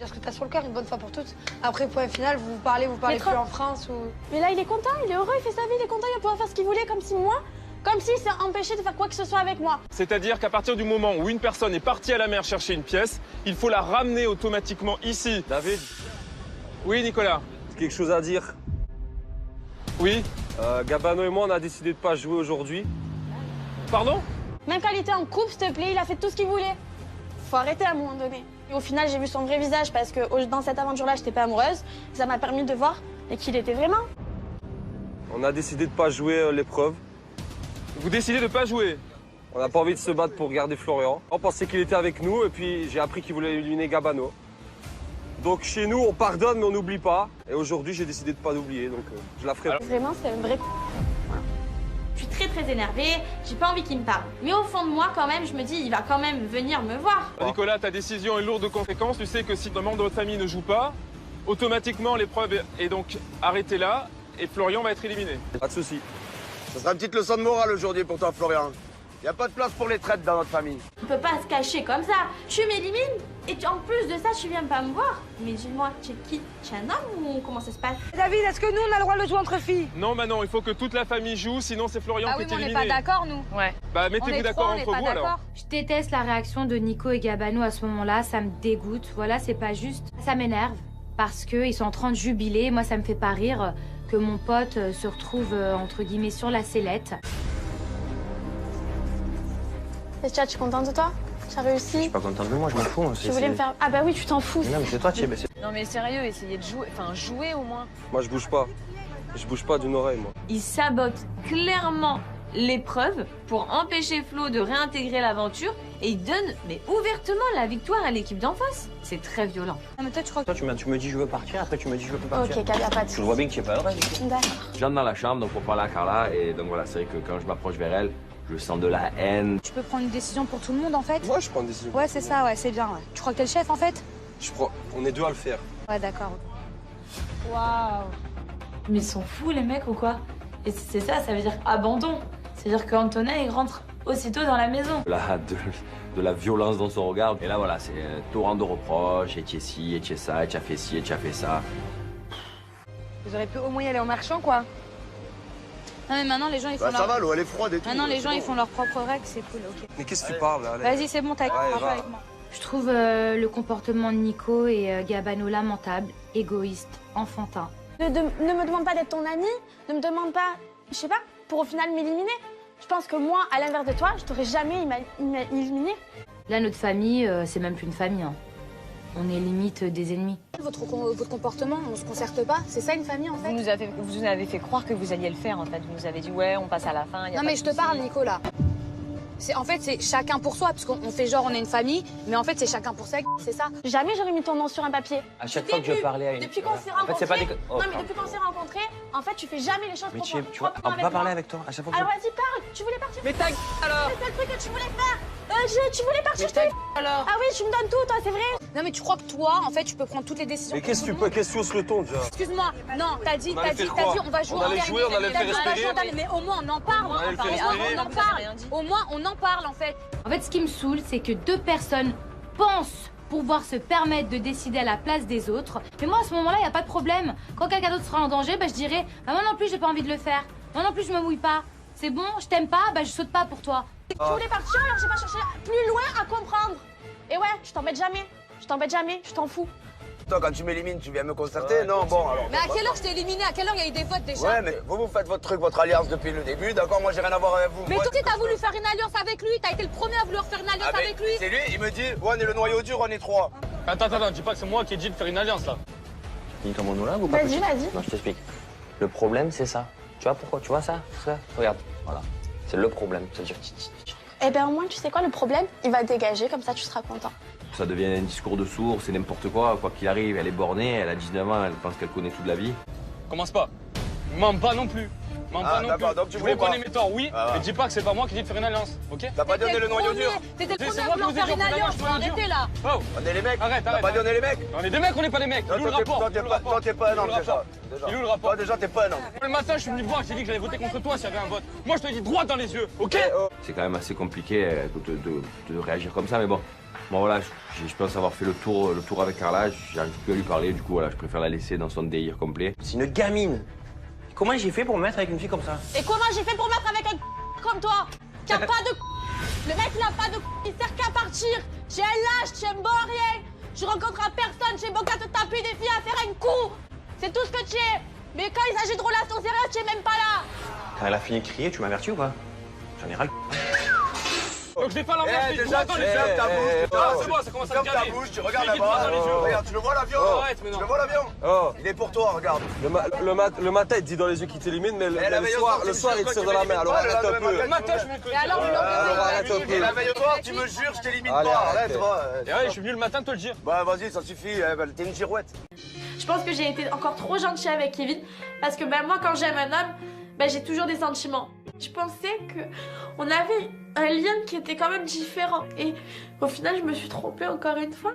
Dire ce que t'as sur le cœur une bonne fois pour toutes. Après, point final, vous parlez plus en France ou... Mais là, il est content, il est heureux, il fait sa vie, il est content, il va pouvoir faire ce qu'il voulait, comme s'il s'est empêché de faire quoi que ce soit avec moi. C'est-à-dire qu'à partir du moment où une personne est partie à la mer chercher une pièce, il faut la ramener automatiquement ici. David, Oui, Nicolas. quelque chose à dire. Oui. Gabano et moi, on a décidé de pas jouer aujourd'hui. Pardon? Même quand il était en couple, s'il te plaît, il a fait tout ce qu'il voulait. Faut arrêter à un moment donné. Et au final, j'ai vu son vrai visage parce que dans cette aventure-là, j'étais pas amoureuse. Ça m'a permis de voir qui il était vraiment. On a décidé de pas jouer l'épreuve. Vous décidez de pas jouer? On n'a pas envie de se battre pour garder Florian. On pensait qu'il était avec nous et puis j'ai appris qu'il voulait éliminer Gabano. Donc chez nous, on pardonne mais on n'oublie pas. Et aujourd'hui, j'ai décidé de pas l'oublier, donc je la ferai. Vraiment, c'est un vrai... Je suis très énervée, j'ai pas envie qu'il me parle. Mais au fond de moi, quand même, je me dis, il va quand même venir me voir. Nicolas, ta décision est lourde de conséquences. Tu sais que si un membre de votre famille ne joue pas, automatiquement l'épreuve est donc arrêtée là et Florian va être éliminé. Pas de souci. Ça sera une petite leçon de morale aujourd'hui pour toi, Florian. Y a pas de place pour les traites dans notre famille. On peut pas se cacher comme ça. Tu m'élimines et en plus de ça, tu viens pas me voir. Mais dis-moi, tu es qui? Tu es un homme ou comment ça se passe? David, est-ce que nous, on a le droit de jouer entre filles? Non, Manon, il faut que toute la famille joue, sinon c'est Florian qui est éliminé. On n'est pas d'accord, nous. Ouais. Bah mettez-vous d'accord entre vous alors. Je déteste la réaction de Nico et Gabano à ce moment-là, ça me dégoûte. Voilà, c'est pas juste. Ça m'énerve parce qu'ils sont en train de jubiler. Moi, ça me fait pas rire que mon pote se retrouve entre guillemets sur la sellette. Et tu es contente de toi? Tu as réussi? Je suis pas contente de moi, je m'en fous. Tu voulais me faire... Ah bah oui, tu t'en fous. Non, mais c'est toi, Thierry. Non, mais sérieux, essayez de jouer. Enfin, jouer au moins. Moi, je bouge pas. Je bouge pas d'une oreille, moi. Il sabote clairement l'épreuve pour empêcher Flo de réintégrer l'aventure et il donne, mais ouvertement, la victoire à l'équipe d'en face. C'est très violent. Non, mais toi, tu crois que... Toi, tu me dis je veux partir, après tu me dis je veux pas partir. Ok, Cal, y a pas de Je soucis. vois bien que tu es pas heureuse. D'accord. J'entre dans la chambre donc pour parler à Carla et donc voilà, c'est vrai que quand je m'approche vers elle, je sens de la haine. Tu peux prendre une décision pour tout le monde, en fait? Moi, je prends une décision. Ouais, c'est ça, ouais, c'est bien. Ouais. Tu crois que t'es le chef, en fait? On est deux à le faire. Ouais, d'accord. Waouh. Mais ils sont fous, les mecs, ou quoi? Et c'est ça, ça veut dire abandon. C'est-à-dire qu'Antonin, il rentre aussitôt dans la maison. De la violence dans son regard. Et là, voilà, c'est un torrent de reproches. Et tu es ci, et tu es ça, et tu as fait ci, et tu as fait ça. Vous auriez pu au moins y aller en marchant, quoi. Non, mais maintenant, les gens, ils font Bah, ça leur... va, l'eau, elle est froide et tout. Maintenant, les c'est gens, bon. ils font leurs propres règles, c'est cool, ok. Mais qu'est-ce que tu parles, là? Vas-y, c'est bon, t'as Ouais, un peu va. avec moi. Je trouve le comportement de Nico et Gabano lamentable, égoïste, enfantin. Ne me demande pas d'être ton ami, ne me demande pas, je sais pas, pour au final m'éliminer. Je pense que moi, à l'inverse de toi, je t'aurais jamais éliminé. Là, notre famille, c'est même plus une famille. Hein. On est limite des ennemis. Votre comportement, on se concerte pas, c'est ça une famille, en fait? Vous nous avez fait croire que vous alliez le faire, en fait. Vous nous avez dit, ouais, on passe à la fin. Non, mais je te parle, Nicolas. En fait, c'est chacun pour soi, parce qu'on fait genre on est une famille, mais en fait, c'est chacun pour soi, c'est ça. Jamais j'aurais mis ton nom sur un papier. À chaque fois que je parlais à une... Depuis qu'on s'est En fait, c'est pas rencontrés, des... Oh, non mais pardon. depuis qu'on s'est rencontrés, en fait tu fais jamais les choses Mais proprement. tu vois, on peut pas parler avec toi à chaque fois que Alors vas-y parle, tu voulais partir. Mais ta alors. C'est le truc que tu voulais faire. Tu voulais partir. Alors. Ah oui, tu me donnes tout, toi, c'est vrai. Non, mais tu crois que toi, en fait, tu peux prendre toutes les décisions. Mais pour qu'est-ce tout que le tu monde? qu'est-ce que tu hausses le ton, déjà? Excuse-moi, non, t'as dit, On allait faire quoi? on va jouer On allait en jouer, on allait le faire respirer. Mais au moins, on en parle. On allait le faire Mais respirer. on en parle. Au moins, on en parle, en fait. En fait, ce qui me saoule, c'est que deux personnes pensent pouvoir se permettre de décider à la place des autres. Mais moi, à ce moment-là, il n'y a pas de problème. Quand quelqu'un d'autre sera en danger, bah, je dirais bah, moi non plus, j'ai pas envie de le faire. Moi non plus, je me mouille pas. C'est bon, je t'aime pas, bah, je saute pas pour toi. Tu voulais partir, alors j'ai pas cherché plus loin à comprendre. Et ouais, je t'embête jamais. Je t'embête jamais, je t'en fous. Toi, quand tu m'élimines, tu viens me concerter? Non, bon, alors. Mais à quelle heure je t'ai éliminé? À quelle heure il y a eu des votes déjà? Ouais, mais vous faites votre truc, votre alliance depuis le début, d'accord? Moi, j'ai rien à voir avec vous. Mais Moi, toi aussi, t'as voulu faire une alliance avec lui. T'as été le premier à vouloir faire une alliance Ah, mais avec lui. c'est lui, il me dit, ouais, on est le noyau dur, on est trois. Attends, dis pas que c'est moi qui ai dit de faire une alliance là. Dis ton monologue ou pas? Vas-y, petit vas-y. Non, je t'explique. Le problème, c'est ça. Tu vois pourquoi? Tu vois ça? Regarde, voilà. C'est le problème. C'est-à-dire... Eh ben au moins, tu sais quoi, le problème, il va dégager, comme ça tu seras content. Ça devient un discours de sourd, c'est n'importe quoi qu'il arrive. Elle est bornée, elle a 19 ans, elle pense qu'elle connaît toute la vie. Commence pas. Mens pas non plus. Mens pas non d'accord, plus. donc tu Je voulais voulais pas. connaître mes torts, oui, Ah. mais dis pas que c'est pas moi qui ai dit de faire une alliance, ok? T'as pas donné le noyau dur? T'étais le C'est premier à moi qui vouloir vous ai faire dit une on fait alliance. Faut noyau dur. arrêter là. Oh, On est les mecs? Arrête, T'as pas dit on est les mecs? on est des mecs, on n'est pas des mecs. Il est où le rapport? Toi, t'es pas un homme, déjà. Il est où le rapport? Toi, déjà, t'es pas un homme. Le matin, je suis venu te voir, je t'ai dit que j'allais voter contre toi s'il y avait un vote. Moi, je te dis droit dans les yeux, ok? Oh. C'est quand même assez compliqué de réagir comme ça, mais bon. Bon voilà, je pense avoir fait le tour avec Carla, j'arrive plus à lui parler, du coup voilà, je préfère la laisser dans son délire complet. C'est une gamine. Comment j'ai fait pour me mettre avec une fille comme ça? Et comment j'ai fait pour mettre avec un comme toi qui a pas de Le mec il a pas de il sert qu'à partir. J'ai un lâche, j'ai un bon rien. Je rencontre personne, j'ai bon qu'à te taper des filles à faire un coup. C'est tout ce que tu es. Mais quand il s'agit de relations sérieuses, tu es même pas là. Quand elle a fini de crier, tu m'as averti ou pas? J'en ai ras le Donc je vais pas l'emmerder. Déjà, tu fermes ta bouche. C'est bon, ça commence à me Ferme ta calmer. bouche, tu regardes Je lui dis droit là-bas. dans les yeux. Regarde, tu le vois l'avion? Arrête Tu maintenant. le vois l'avion? Oh. Il est pour toi, regarde. Le matin, il te dit dans les yeux qu'il t'élimine, mais la veille au soir, le soir, il te tire de la main. Alors arrête un peu. Le matin, je me Et alors, vous arrête un peu. Et la veille au soir, tu me jures, je t'élimine Allez, pas. arrête. Arrête, va. Et ouais, je suis venu le matin te le dire. Bah vas-y, ça suffit, t'es une girouette. Je pense que j'ai été encore trop gentille avec Kevin parce que moi quand j'aime un homme, j'ai toujours des sentiments. Je pensais que on avait un lien qui était quand même différent et au final je me suis trompée encore une fois.